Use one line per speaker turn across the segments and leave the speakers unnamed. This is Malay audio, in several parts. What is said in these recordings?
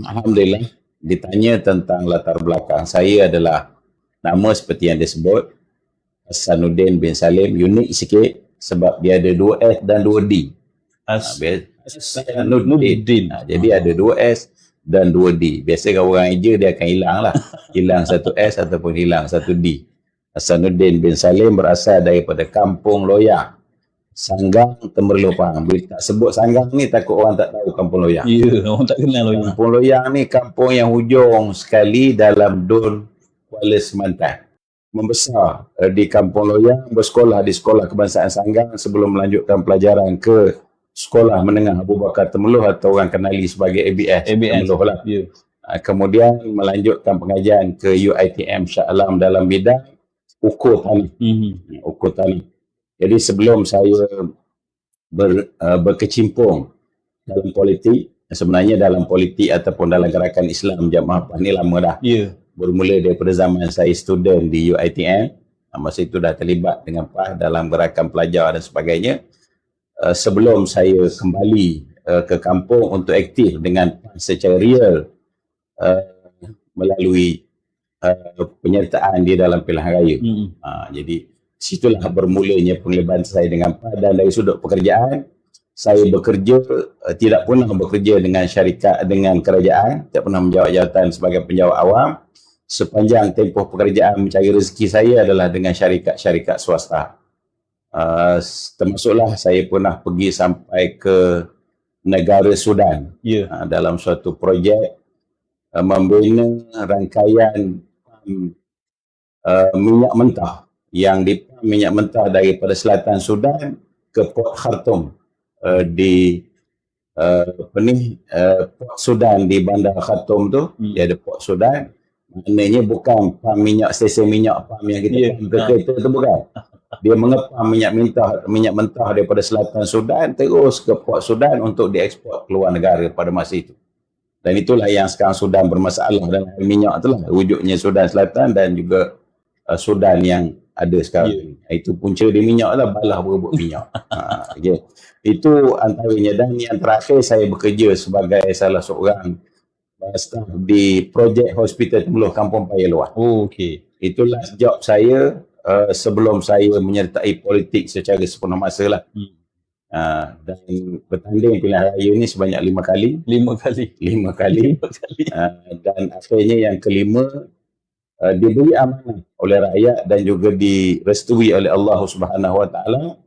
Alhamdulillah, ditanya tentang latar belakang saya adalah nama seperti yang disebut, Hasanuddin bin Salim. Unik sikit sebab dia ada 2 S dan 2 D. Hasanuddin. Jadi ada 2 S dan 2 D. Biasa kalau orang eja dia akan hilang lah. Hilang 1 S ataupun hilang 1 D. Hasanuddin bin Salim berasal daripada Kampung Loyang, Sanggang, Temerloh Pahang. Bila tak sebut Sanggang ni takut orang tak tahu Kampung Loyang.
Ya, orang tak kenal Loyang.
Kampung Loyang ni kampung yang hujung sekali dalam Dun Kuala Semantan. Membesar di Kampung Loyang, bersekolah di Sekolah Kebangsaan Sanggang sebelum melanjutkan pelajaran ke Sekolah Menengah Abu Bakar Temerloh atau orang kenali sebagai ABS Temerloh lah. Yeah. Kemudian melanjutkan pengajian ke UiTM Shah Alam dalam bidang ukur tanah. Ukur tanah. Jadi sebelum saya berkecimpung dalam politik, sebenarnya dalam politik ataupun dalam gerakan Islam Jamaah PAS ni lama dah. Yeah. Bermula daripada zaman saya student di UiTM. Masa itu dah terlibat dengan PAS dalam gerakan pelajar dan sebagainya. Sebelum saya kembali ke kampung untuk aktif dengan PAS secara real melalui penyertaan di dalam pilihan raya. Jadi situlah bermulanya penglibatan saya dengan PAS, dan dari sudut pekerjaan saya bekerja, tidak pernah bekerja dengan syarikat, dengan kerajaan, tidak pernah menjawat jawatan sebagai penjawat awam. Sepanjang tempoh pekerjaan mencari rezeki saya adalah dengan syarikat-syarikat swasta. Termasuklah saya pernah pergi sampai ke negara Sudan. Yeah. Dalam suatu projek membina rangkaian minyak mentah yang minyak mentah daripada selatan Sudan ke Port Khartoum di Port Sudan di bandar Khartoum tu. Dia ada Port Sudan, maknanya bukan pam minyak, stesen minyak pam yang kita pam ke kereta tu, bukan. Dia mengepam minyak mentah daripada selatan Sudan terus ke Port Sudan untuk dieksport keluar negara pada masa itu. Dan itulah yang sekarang Sudan bermasalah dalam minyak tu lah, wujudnya Sudan Selatan dan juga Sudan yang ada sekarang. Itu punca di minyak lah, balah berebut minyak. Okay. Itu antaranya. Dan yang terakhir, saya bekerja sebagai salah seorang staf di projek Hospital Temerloh Kampung Paya Luar. Itulah job saya sebelum saya menyertai politik secara sepenuh masa lah. Dan bertanding pilihan raya ni sebanyak 5 kali. 5 kali. Dan akhirnya yang kelima, diberi amanah oleh rakyat dan juga direstui oleh Allah Subhanahu Wa Taala,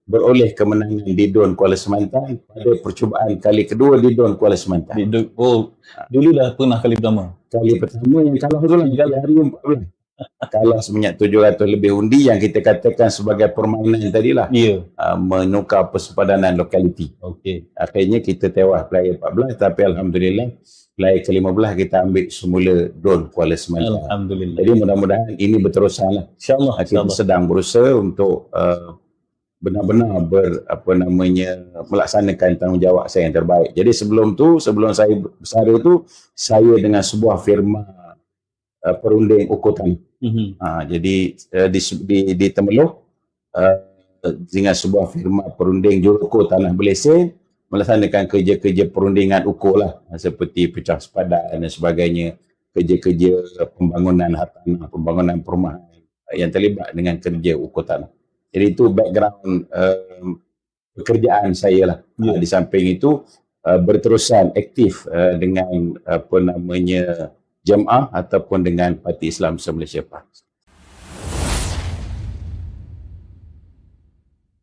beroleh kemenangan di Dun Kuala Semantan pada percubaan kali kedua di Dun Kuala Semantan.
Dulu dah pernah kali pertama.
Kali pertama yang kalah tu lah, hari 14. Kalah sebanyak 700 lebih undi yang kita katakan sebagai permainan tadilah. Menukar persepadanan lokaliti. Akhirnya kita tewas player 14, tapi alhamdulillah player ke-15 kita ambil semula Dun Kuala Semantan. Alhamdulillah. Jadi mudah-mudahan ini berterusan lah. InsyaAllah. Kita sedang berusaha untuk benar-benar melaksanakan tanggungjawab saya yang terbaik. Jadi sebelum saya bersara tu, saya dengan sebuah firma perunding ukur tanah. Jadi di Temerloh dengan sebuah firma perunding jurukur tanah berlesen melaksanakan kerja-kerja perundingan ukur lah, seperti pecah sepadan dan sebagainya, kerja-kerja pembangunan hartanah, pembangunan perumahan yang terlibat dengan kerja ukur tanah. Jadi itu background pekerjaan saya lah. Di samping itu berterusan aktif dengan Jamaah ataupun dengan Parti Islam Malaysia PAS.